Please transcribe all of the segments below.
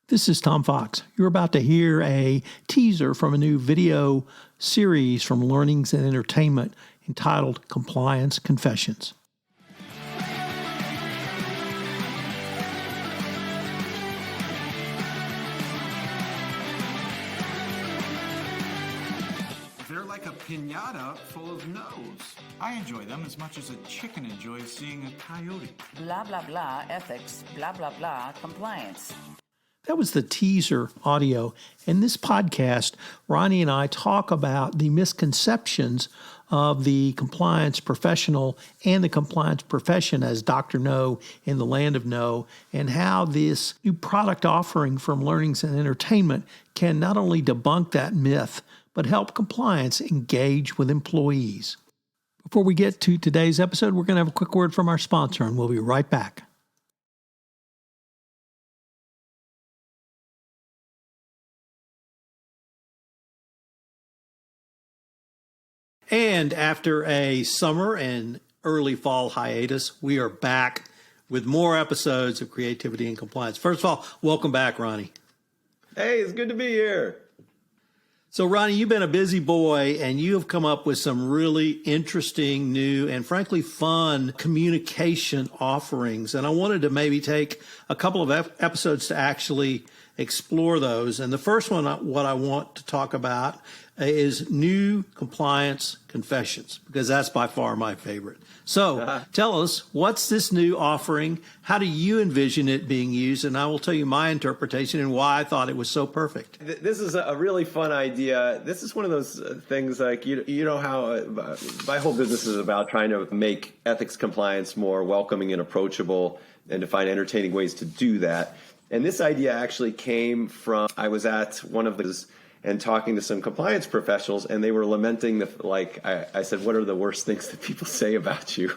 This is Tom Fox. You're about to hear a teaser from a new video series from Learnings and Entertainment entitled Compliance Confessions. They're like a piñata full of no's. I enjoy them as much as a chicken enjoys seeing a coyote. Blah, blah, blah, ethics, blah, blah, blah, compliance. That was the teaser audio. In this podcast, Ronnie and I talk about the misconceptions of the compliance professional and the compliance profession as Dr. No in the land of no, and how this new product offering from Learnings and Entertainment can not only debunk that myth, but help compliance engage with employees. Before we get to today's episode, we're going to have a quick word from our sponsor, and we'll be right back. And after a summer and early fall hiatus, we are back with more episodes of Creativity and Compliance. First of all, welcome back, Ronnie. Hey, it's good to be here. So, Ronnie, you've been a busy boy, and you have come up with some really interesting, new, and frankly fun communication offerings. And I wanted to maybe take a couple of episodes to actually explore those. And the first one, what I want to talk about is new compliance confessions, because that's by far my favorite. So tell us, what's this new offering? How do you envision it being used? And I will tell you my interpretation and why I thought it was so perfect. This is a really fun idea. This is one of those things like, you know how my whole business is about trying to make ethics compliance more welcoming and approachable and to find entertaining ways to do that. And this idea actually came from, I was at one of those and talking to some compliance professionals, and they were lamenting I said, what are the worst things that people say about you?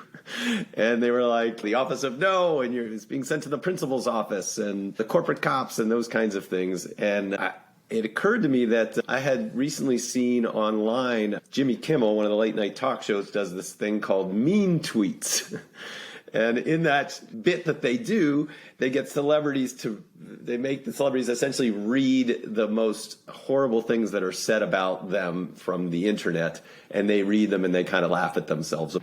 And they were like, the office of no, and it's being sent to the principal's office, and the corporate cops, and those kinds of things. And it occurred to me that I had recently seen online, Jimmy Kimmel, one of the late night talk shows, does this thing called mean tweets. And in that bit that they do, they get celebrities they make the celebrities essentially read the most horrible things that are said about them from the internet, and they read them and they kind of laugh at themselves.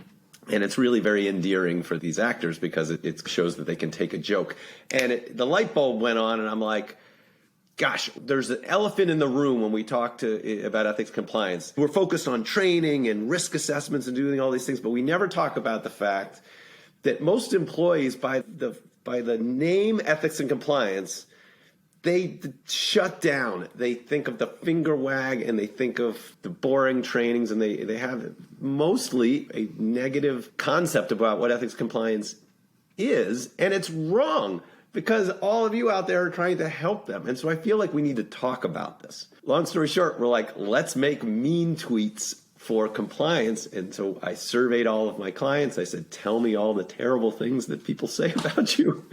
And it's really very endearing for these actors because it shows that they can take a joke. And the light bulb went on, and I'm like, gosh, there's an elephant in the room when we talk about ethics compliance. We're focused on training and risk assessments and doing all these things, but we never talk about the fact that most employees, by the name ethics and compliance, they shut down. They think of the finger wag, and they think of the boring trainings, and they have mostly a negative concept about what ethics compliance is, and it's wrong because all of you out there are trying to help them. And so I feel like we need to talk about this. Long story short, we're like, let's make mean tweets for compliance. And so I surveyed all of my clients. I said, tell me all the terrible things that people say about you.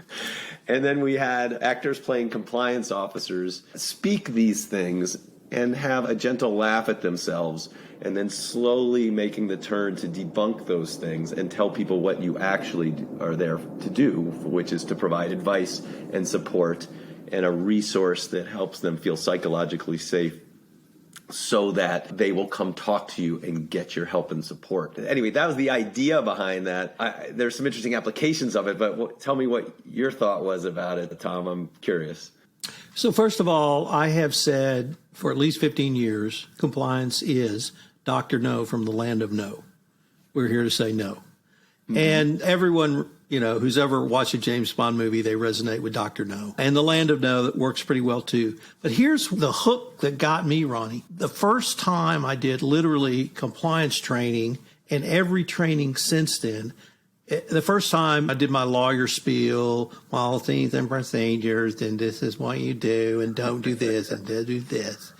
And then we had actors playing compliance officers speak these things and have a gentle laugh at themselves, and then slowly making the turn to debunk those things and tell people what you actually are there to do, which is to provide advice and support and a resource that helps them feel psychologically safe, so that they will come talk to you and get your help and support. Anyway, that was the idea behind that. There's some interesting applications of it, but tell me what your thought was about it, Tom. I'm curious. So first of all, I have said for at least 15 years, compliance is Dr. No from the land of no. We're here to say no. Mm-hmm. And everyone, who's ever watched a James Bond movie, they resonate with Dr. No. And the land of no, that works pretty well too. But here's the hook that got me, Ronnie. The first time I did literally compliance training, and every training since then, the first time I did my lawyer spiel, policies and procedures, and this is what you do, and don't do this, and do this.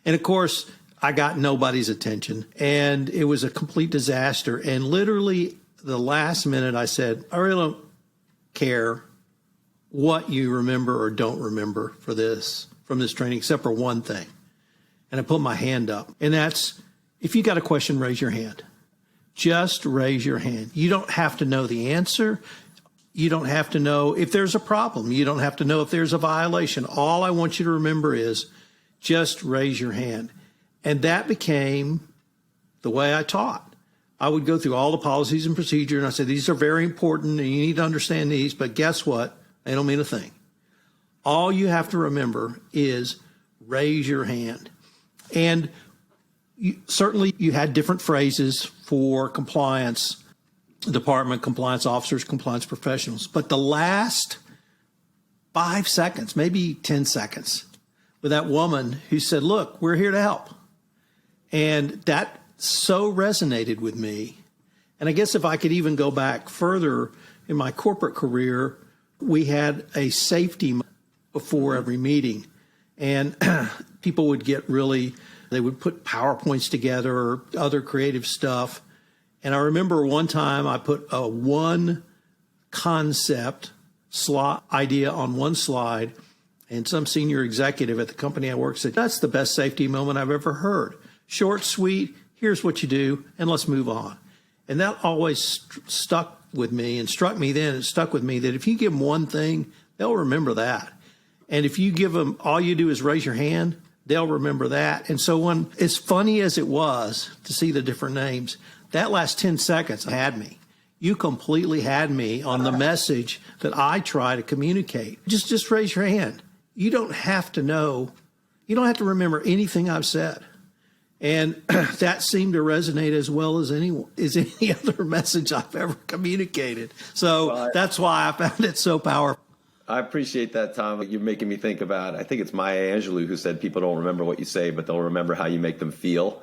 And of course, I got nobody's attention, and it was a complete disaster. And literally, the last minute I said, I really don't care what you remember or don't remember from this training, except for one thing. And I put my hand up. And that's, if you got a question, raise your hand. Just raise your hand. You don't have to know the answer. You don't have to know if there's a problem. You don't have to know if there's a violation. All I want you to remember is just raise your hand. And that became the way I taught. I would go through all the policies and procedure, and I said, these are very important, and you need to understand these, but guess what? They don't mean a thing. All you have to remember is raise your hand. And certainly you had different phrases for compliance department, compliance officers, compliance professionals. But the last 5 seconds, maybe 10 seconds, with that woman who said, look, we're here to help. And that so resonated with me. And I guess if I could even go back further in my corporate career, we had a safety before every meeting. And people would get really, they would put PowerPoints together or other creative stuff. And I remember one time I put a one concept idea on one slide, and some senior executive at the company I work said, that's the best safety moment I've ever heard. Short, sweet, here's what you do, and let's move on. And that always stuck with me and struck me then. It stuck with me that if you give them one thing, they'll remember that. And if you give them, all you do is raise your hand, they'll remember that. And so when, as funny as it was to see the different names, that last 10 seconds had me. You completely had me on the message that I try to communicate. Just raise your hand. You don't have to know. You don't have to remember anything I've said. And that seemed to resonate as well as any other message I've ever communicated. So that's why I found it so powerful. I appreciate that, Tom. You're making me think about, I think it's Maya Angelou who said people don't remember what you say, but they'll remember how you make them feel.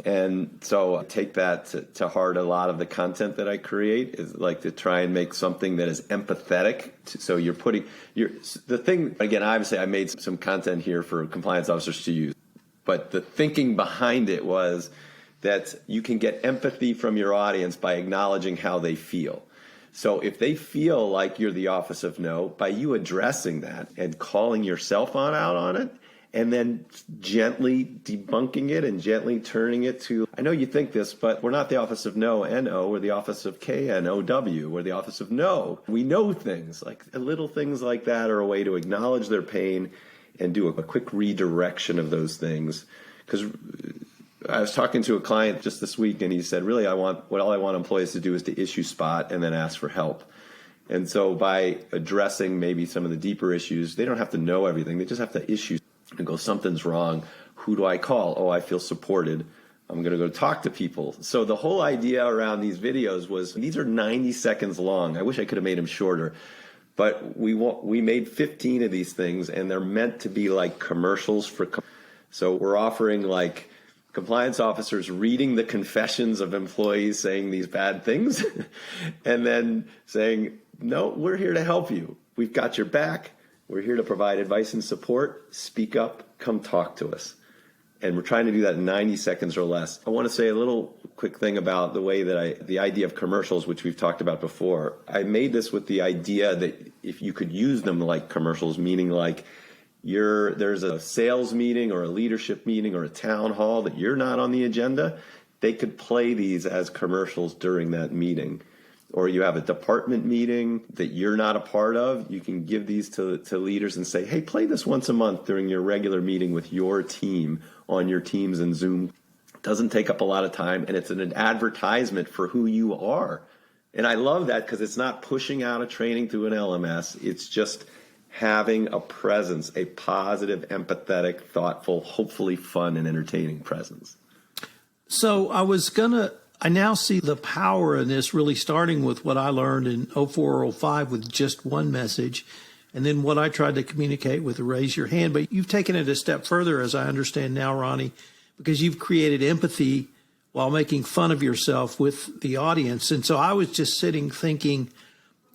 And so I take that to heart. A lot of the content that I create is like to try and make something that is empathetic. So you're putting the thing, again, obviously I made some content here for compliance officers to use, but the thinking behind it was that you can get empathy from your audience by acknowledging how they feel. So if they feel like you're the Office of No, by you addressing that and calling yourself out on it, and then gently debunking it and gently turning it to, I know you think this, but we're not the Office of No, N-O, we're the Office of K-N-O-W, we're the Office of No. We know things, like little things like that are a way to acknowledge their pain and do a quick redirection of those things. Because I was talking to a client just this week, and he said, really, all I want employees to do is to issue spot and then ask for help. And so by addressing maybe some of the deeper issues, they don't have to know everything. They just have to issue and go, something's wrong. Who do I call? Oh, I feel supported. I'm going to go talk to people. So the whole idea around these videos was, these are 90 seconds long. I wish I could have made them shorter. But we made 15 of these things, and they're meant to be like commercials for. So we're offering like compliance officers reading the confessions of employees saying these bad things, and then saying, no, we're here to help you. We've got your back. We're here to provide advice and support. Speak up. Come talk to us. And we're trying to do that in 90 seconds or less. I want to say a little quick thing about the way that the idea of commercials, which we've talked about before. I made this with the idea that if you could use them like commercials, meaning like there's a sales meeting or a leadership meeting or a town hall that you're not on the agenda, they could play these as commercials during that meeting. Or you have a department meeting that you're not a part of, you can give these to leaders and say, hey, play this once a month during your regular meeting with your team on your Teams and Zoom. It doesn't take up a lot of time, and it's an advertisement for who you are. And I love that because it's not pushing out a training through an LMS. It's just having a presence, a positive, empathetic, thoughtful, hopefully fun and entertaining presence. So I now see the power in this really starting with what I learned in 04 or 05 with just one message, and then what I tried to communicate with the raise your hand. But you've taken it a step further, as I understand now, Ronnie, because you've created empathy while making fun of yourself with the audience. And so I was just sitting thinking,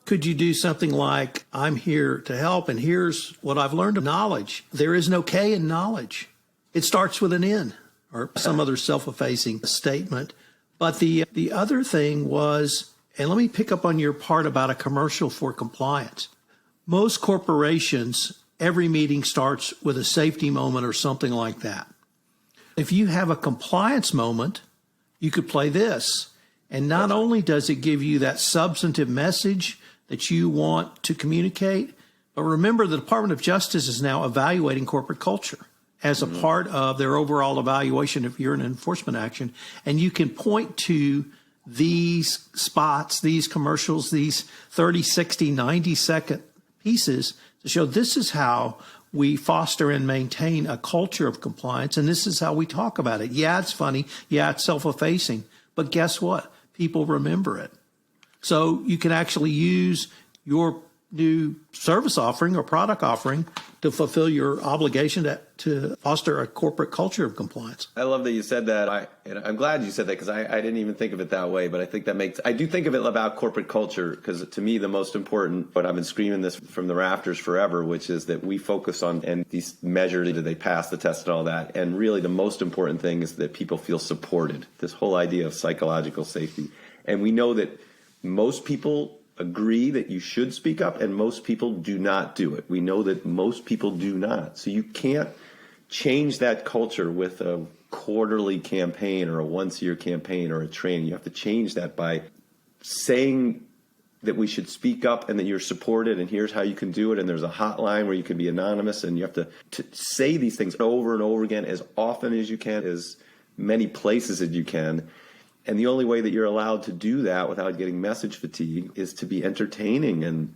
could you do something like, I'm here to help, and here's what I've learned of knowledge. There is no K in knowledge. It starts with an N or some other self-effacing statement. But the other thing was, and let me pick up on your part about a commercial for compliance. Most corporations, every meeting starts with a safety moment or something like that. If you have a compliance moment, you could play this. And not only does it give you that substantive message that you want to communicate. But remember, the Department of Justice is now evaluating corporate culture as a part of their overall evaluation if you're in enforcement action. And you can point to these spots, these commercials, these 30, 60, 90-second pieces to show this is how we foster and maintain a culture of compliance, and this is how we talk about it. Yeah, it's funny. Yeah, it's self-effacing. But guess what? People remember it. So you can actually use your new service offering or product offering to fulfill your obligation to foster a corporate culture of compliance. I love that you said that. And I'm glad you said that because I didn't even think of it that way. But I think I do think of it about corporate culture because to me, the most important, but I've been screaming this from the rafters forever, which is that we focus on and these measures, do they pass the test and all that. And really the most important thing is that people feel supported, this whole idea of psychological safety. And we know that most people agree that you should speak up and most people do not do it. We know that most people do not. So you can't change that culture with a quarterly campaign or a once-a-year campaign or a training. You have to change that by saying that we should speak up and that you're supported and here's how you can do it. And there's a hotline where you can be anonymous and you have to say these things over and over again as often as you can, as many places as you can. And the only way that you're allowed to do that without getting message fatigue is to be entertaining and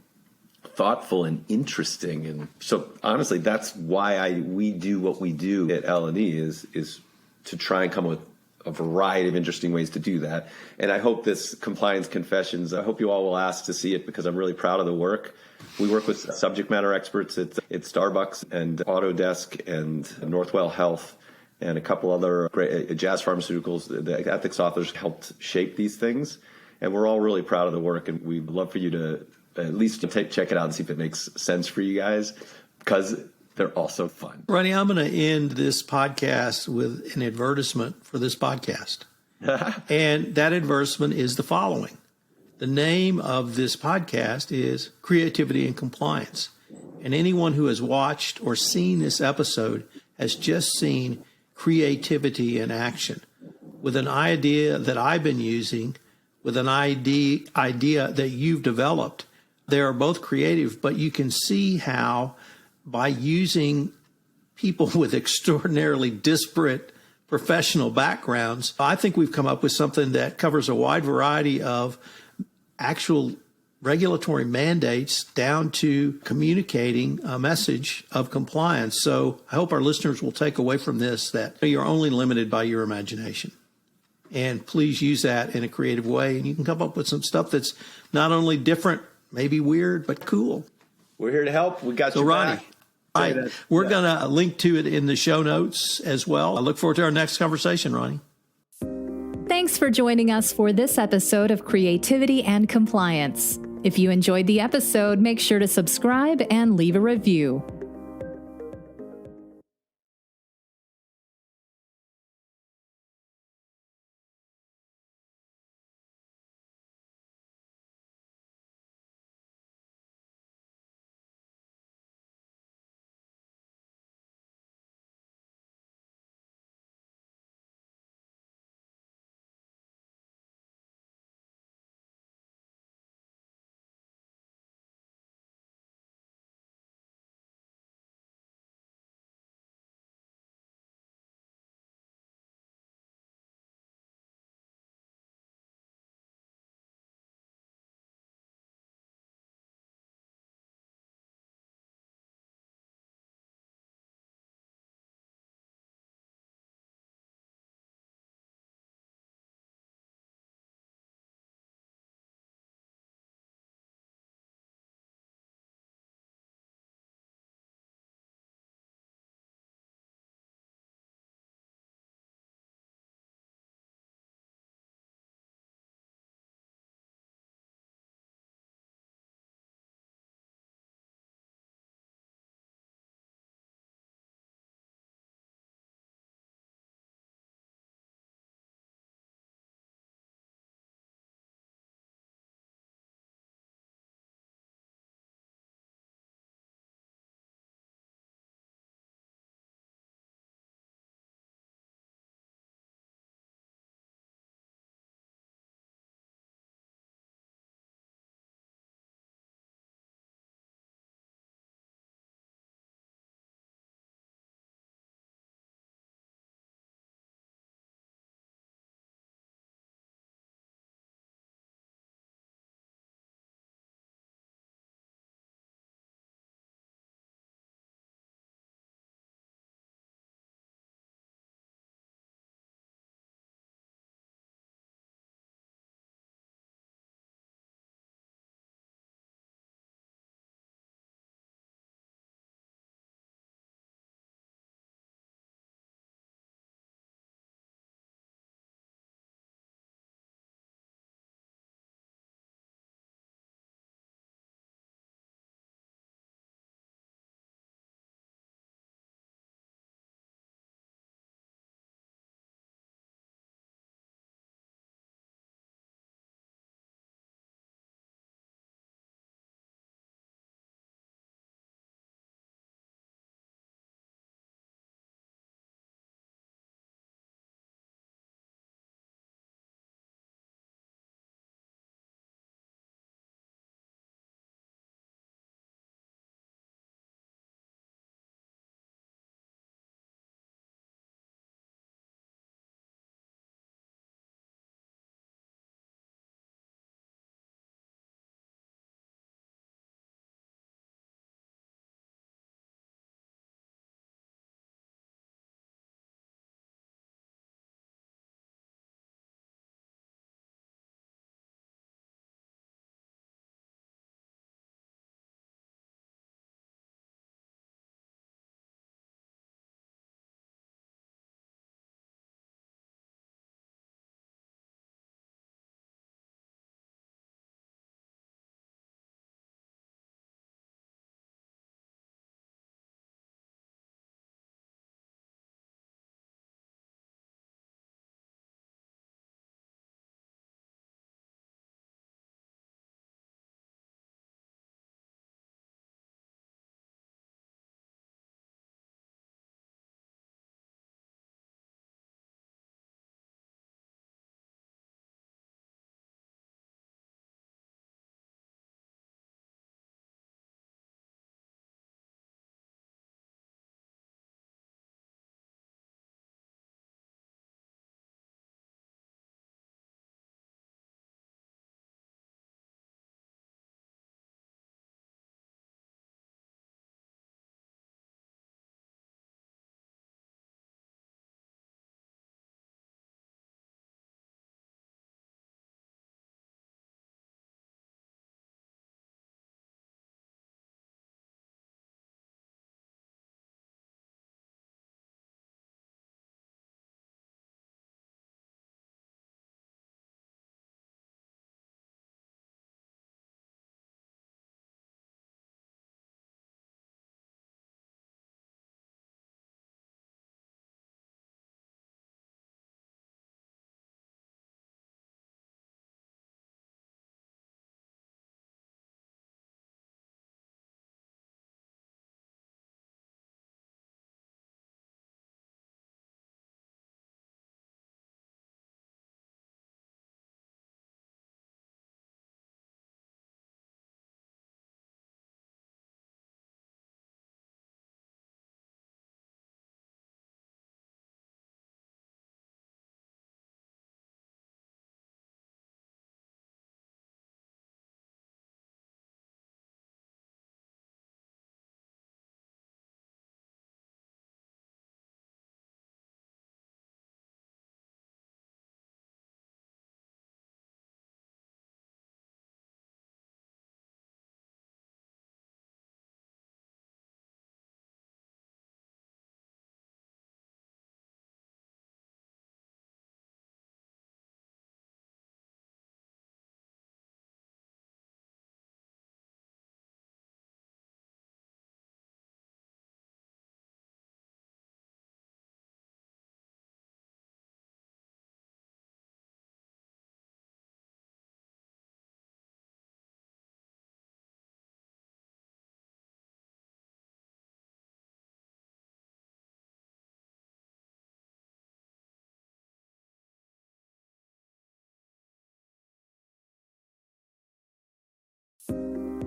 thoughtful and interesting. And so honestly, that's why we do what we do at L&E is to try and come up with a variety of interesting ways to do that. And I hope this Compliance Confessions, I hope you all will ask to see it because I'm really proud of the work. We work with subject matter experts at Starbucks and Autodesk and Northwell Health and a couple other great Jazz Pharmaceuticals. The ethics authors helped shape these things. And we're all really proud of the work. And we'd love for you to at least check it out and see if it makes sense for you guys because they're also fun. Ronnie, I'm going to end this podcast with an advertisement for this podcast. And that advertisement is the following. The name of this podcast is Creativity and Compliance. And anyone who has watched or seen this episode has just seen creativity in action with an idea that I've been using, with an idea that you've developed. They are both creative, but you can see how by using people with extraordinarily disparate professional backgrounds, I think we've come up with something that covers a wide variety of actual regulatory mandates down to communicating a message of compliance. So I hope our listeners will take away from this that you're only limited by your imagination. And please use that in a creative way. And you can come up with some stuff that's not only different, maybe weird, but cool. We're here to help. We got So your Ronnie, back. we're going to link to it in the show notes as well. I look forward to our next conversation, Ronnie. Thanks for joining us for this episode of Creativity and Compliance. If you enjoyed the episode, make sure to subscribe and leave a review.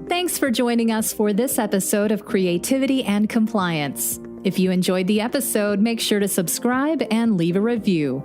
Thanks for joining us for this episode of Creativity and Compliance. If you enjoyed the episode, make sure to subscribe and leave a review.